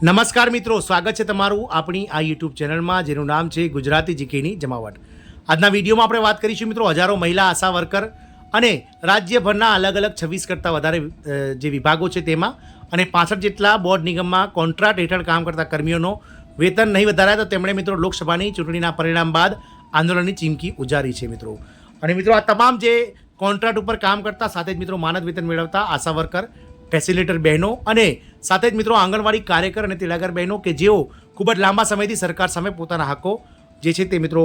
નમસ્કાર મિત્રો, સ્વાગત છે તમારું આપણી આ યુટ્યુબ ચેનલમાં જેનું નામ છે ગુજરાતી જીકેની જમાવટ. આજના વિડીયોમાં આપણે વાત કરીશું મિત્રો હજારો મહિલા આશા વર્કર અને રાજ્યભરના અલગ અલગ 26 કરતાં વધારે જે વિભાગો છે તેમાં અને 65 જેટલા બોર્ડ નિગમમાં કોન્ટ્રાક્ટ હેઠળ કામ કરતા કર્મીઓનો વેતન નહીં વધારાય તો તેમણે મિત્રો લોકસભાની ચૂંટણીના પરિણામ બાદ આંદોલનની ચીમકી ઉજારી છે મિત્રો. અને મિત્રો આ તમામ જે કોન્ટ્રાક્ટ ઉપર કામ કરતા સાથે જ મિત્રો માનદ વેતન મેળવતા આશા વર્કર, ફેસિલિટર બહેનો અને સાથે જ મિત્રો આંગણવાડી કાર્યકર અને તેલાગર બહેનો કે જેઓ ખૂબ જ લાંબા સમયથી સરકાર સામે પોતાના હકો જે છે તે મિત્રો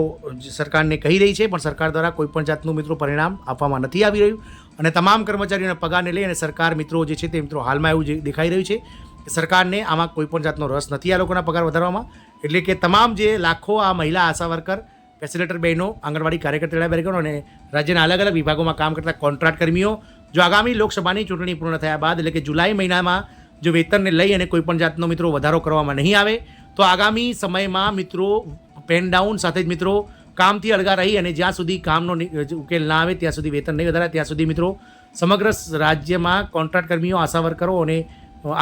સરકારને કહી રહી છે, પણ સરકાર દ્વારા કોઈપણ જાતનું મિત્રો પરિણામ આપવામાં નથી આવી રહ્યું. અને તમામ કર્મચારીઓના પગારને લઈ અને સરકાર મિત્રો જે છે તે મિત્રો હાલમાં એવું જે દેખાઈ રહ્યું છે કે સરકારને આમાં કોઈપણ જાતનો રસ નથી આ લોકોના પગાર વધારવામાં. એટલે કે તમામ જે લાખો આ મહિલા આશા વર્કર, ફેસિલિટર બહેનો, આંગણવાડી કાર્યકર, તેલાગર બહેનો અને રાજ્યના અલગ અલગ વિભાગોમાં કામ કરતા કોન્ટ્રાક્ટ કર્મીઓ જો આગામી લોકસભાની ચૂંટણી પૂર્ણ થયા બાદ એટલે કે જુલાઈ મહિનામાં જો વેતનને લઈ અને કોઈપણ જાતનો મિત્રો વધારો કરવામાં નહીં આવે તો આગામી સમયમાં મિત્રો પેન ડાઉન સાથે જ મિત્રો કામથી અળગા રહી અને જ્યાં સુધી કામનો ઉકેલ ના આવે ત્યાં સુધી વેતન નહીં વધારે ત્યાં સુધી મિત્રો સમગ્ર રાજ્યમાં કોન્ટ્રાક્ટ કર્મીઓ, આશા વર્કરો અને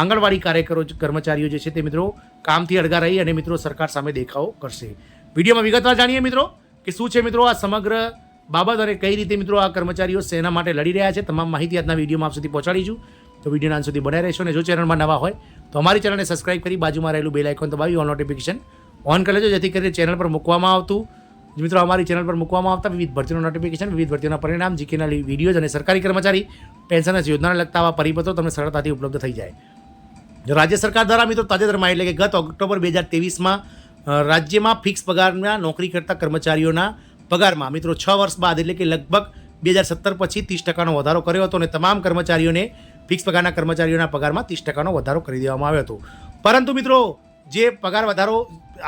આંગણવાડી કાર્યકરો, કર્મચારીઓ જે છે તે મિત્રો કામથી અળગા રહી અને મિત્રો સરકાર સામે દેખાવો કરશે. વિડીયોમાં વિગતવાર જાણીએ મિત્રો કે શું છે મિત્રો આ સમગ્ર બાબત અને કઈ રીતે મિત્રો આ કર્મચારીઓ સેના માટે લડી રહ્યા છે. તમામ માહિતી આજના વિડીયોમાં આપ સુધી પહોંચાડીશું, તો વિડીયોના અંત સુધી બનાવી રહેશો. અને જો ચેનલમાં નવા હોય તો અમારી ચેનલને સબસ્ક્રાઇબ કરી બાજુમાં રહેલું બેલ આઇકોન દબાવી ઓલ નોટિફિકેશન ઓન કરી લેજો, જેથી કરીને ચેનલ પર મૂકવામાં આવતું મિત્રો અમારી ચેનલ પર મૂકવામાં આવતા વિવિધ ભરતીનું નોટિફિકેશન, વિવિધ ભરતીઓના પરિણામ, જીકેના વિડીયોઝ અને સરકારી કર્મચારી પેન્શન યોજનાને લગતા આવા પરિપત્રો તમને સરળતાથી ઉપલબ્ધ થઈ જાય. જો રાજ્ય સરકાર દ્વારા મિત્રો તાજેતરમાં એટલે કે ગત ઓક્ટોબર 2023માં રાજ્યમાં ફિક્સ પગારના નોકરી કરતા કર્મચારીઓના પગારમાં મિત્રો 6 વર્ષ બાદ એટલે કે લગભગ 2017 પછી 30% વધારો કર્યો હતો અને તમામ કર્મચારીઓને ફિક્સ પગારના કર્મચારીઓના પગારમાં 30% વધારો કરી દેવામાં આવ્યો હતો. પરંતુ મિત્રો જે પગાર વધારો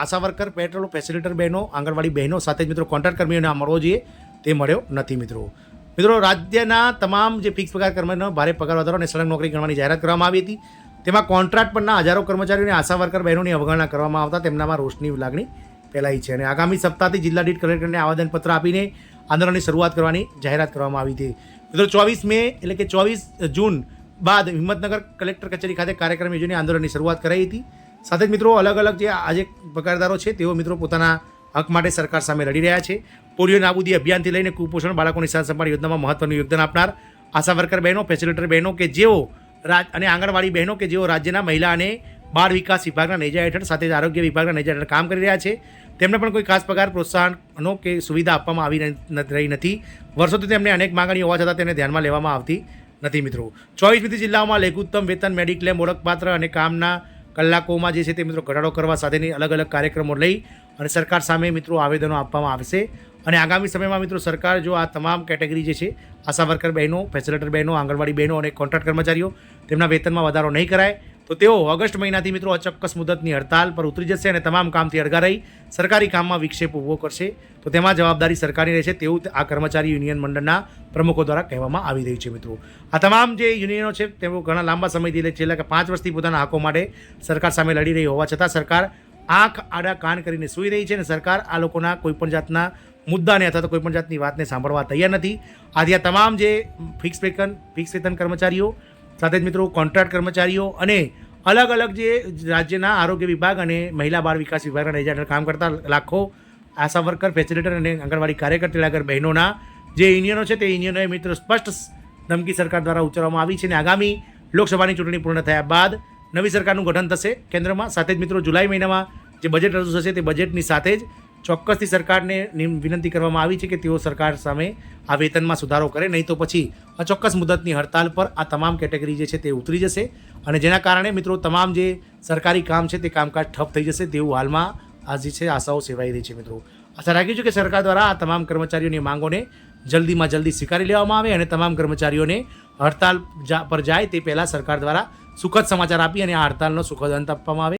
આશા વર્કર, પેટ્રોલ, ફેસિલિટર બહેનો, આંગણવાડી બહેનો સાથે જ મિત્રો કોન્ટ્રાક્ટ કર્મીઓને મળવો જોઈએ તે મળ્યો નથી મિત્રો. રાજ્યના તમામ જે ફિક્સ પગાર કર્મીઓનો ભારે પગાર વધારો અને સળંગ નોકરી ગણવાની જાહેરાત કરવામાં આવી હતી. તેમાં કોન્ટ્રાક્ટ પરના હજારો કર્મચારીઓને આશા વર્કર બહેનોની અવગણના કરવામાં આવતા તેમનામાં રોષની લાગણી ફેલાઈ છે અને આગામી સપ્તાહથી જિલ્લા દીઠ કલેક્ટરને આવેદનપત્ર આપીને આંદોલનની શરૂઆત કરવાની જાહેરાત કરવામાં આવી હતી. મિત્રો 24 મે એટલે કે 24 જૂન બાદ હિંમતનગર કલેક્ટર કચેરી ખાતે કાર્યક્રમ યોજીને આંદોલનની શરૂઆત કરાઈ હતી. સાથે જ મિત્રો અલગ અલગ જે આજે પગારદારો છે તેઓ મિત્રો પોતાના હક માટે સરકાર સામે લડી રહ્યા છે. પોલિયો નાબૂદી અભિયાનથી લઈને કુપોષણ, બાળકોની સારસંભાળ યોજનામાં મહત્વનું યોગદાન આપનાર આશા વર્કર બહેનો, ફેસિલિટર બહેનો કે જેઓ અને આંગણવાડી બહેનો કે જેઓ રાજ્યના મહિલા અને બાળ વિકાસ વિભાગના નેજા હેઠળ સાથે જ આરોગ્ય વિભાગના નેજા હેઠળ કામ કરી રહ્યા છે તેમને પણ કોઈ ખાસ પગાર, પ્રોત્સાહનો કે સુવિધા આપવામાં આવી રહી નથી. વર્ષોથી તેમને અનેક માંગણીઓ હોવા છતાં તેને ધ્યાનમાં લેવામાં આવતી નથી મિત્રો. 24 જિલ્લાઓમાં લઘુત્તમ વેતન, મેડિક્લેમ, ઓળખપાત્ર અને કામના કલાકોમાં જે છે તે મિત્રો ઘટાડો કરવા સાથેની અલગ અલગ કાર્યક્રમો લઈ અને સરકાર સામે મિત્રો આવેદનો આપવામાં આવશે. અને આગામી સમયમાં મિત્રો સરકાર જો આ તમામ કેટેગરી જે છે આશા વર્કર બહેનો, ફેસિલિટર બહેનો, આંગણવાડી બહેનો અને કોન્ટ્રાક્ટ કર્મચારીઓ તેમના વેતનમાં વધારો નહીં કરાય તો તેઓ ઓગસ્ટ મહિનાથી મિત્રો અચોક્કસ મુદતની હડતાલ પર ઉતરી જશે અને તમામ કામથી અળગા રહી સરકારી કામમાં વિક્ષેપ ઊભો કરશે. તો તેમાં જવાબદારી સરકારની રહેશે તેવું આ કર્મચારી યુનિયન મંડળના પ્રમુખો દ્વારા કહેવામાં આવી રહ્યું છે મિત્રો. આ તમામ જે યુનિયનો છે તેઓ ઘણા લાંબા સમયથી છેલ્લા 5 વર્ષથી પોતાના હકો માટે સરકાર સામે લડી રહી હોવા છતાં સરકાર આંખ આડા કાન કરીને સૂઈ રહી છે અને સરકાર આ લોકોના કોઈપણ જાતના મુદ્દાને અથવા તો કોઈપણ જાતની વાતને સાંભળવા તૈયાર નથી. આજે આ તમામ જે ફિક્સ વેતન કર્મચારીઓ સાથે જ મિત્રો કોન્ટ્રાક્ટ કર્મચારીઓ અને અલગ અલગ જે રાજ્યના આરોગ્ય વિભાગ અને મહિલા બાળ વિકાસ વિભાગના નેજા હેઠળ કામ કરતા લાખો આશા વર્કર, ફેસિલિટર અને આંગણવાડી કાર્યકર, તેલાગર બહેનોના જે યુનિયનો છે તે યુનિયનોએ મિત્રો સ્પષ્ટ ધમકી સરકાર દ્વારા ઉચ્ચારવામાં આવી છે અને આગામી લોકસભાની ચૂંટણી પૂર્ણ થયા બાદ નવી સરકારનું ગઠન થશે કેન્દ્રમાં. સાથે જ મિત્રો જુલાઈ મહિનામાં જે બજેટ રજૂ થશે તે બજેટની સાથે જ ચોક્કસથી સરકારને વિનંતી કરવામાં આવી છે કે તેઓ સરકાર સામે આ વેતનમાં સુધારો કરે, નહીં તો પછી અચોક્કસ મુદતની હડતાલ પર આ તમામ કેટેગરી જે છે તે ઉતરી જશે અને જેના કારણે મિત્રો તમામ જે સરકારી કામ છે તે કામકાજ ઠપ થઈ જશે તેવું હાલમાં આ જે છે આશાઓ સેવાઈ રહી છે મિત્રો. આશા રાખી છું કે સરકાર દ્વારા આ તમામ કર્મચારીઓની માંગોને જલ્દીમાં જલ્દી સ્વીકારી લેવામાં આવે અને તમામ કર્મચારીઓને હડતાલ પર જાય તે પહેલાં સરકાર દ્વારા સુખદ સમાચાર આપી અને આ હડતાલનો સુખદ અંત આપવામાં આવે.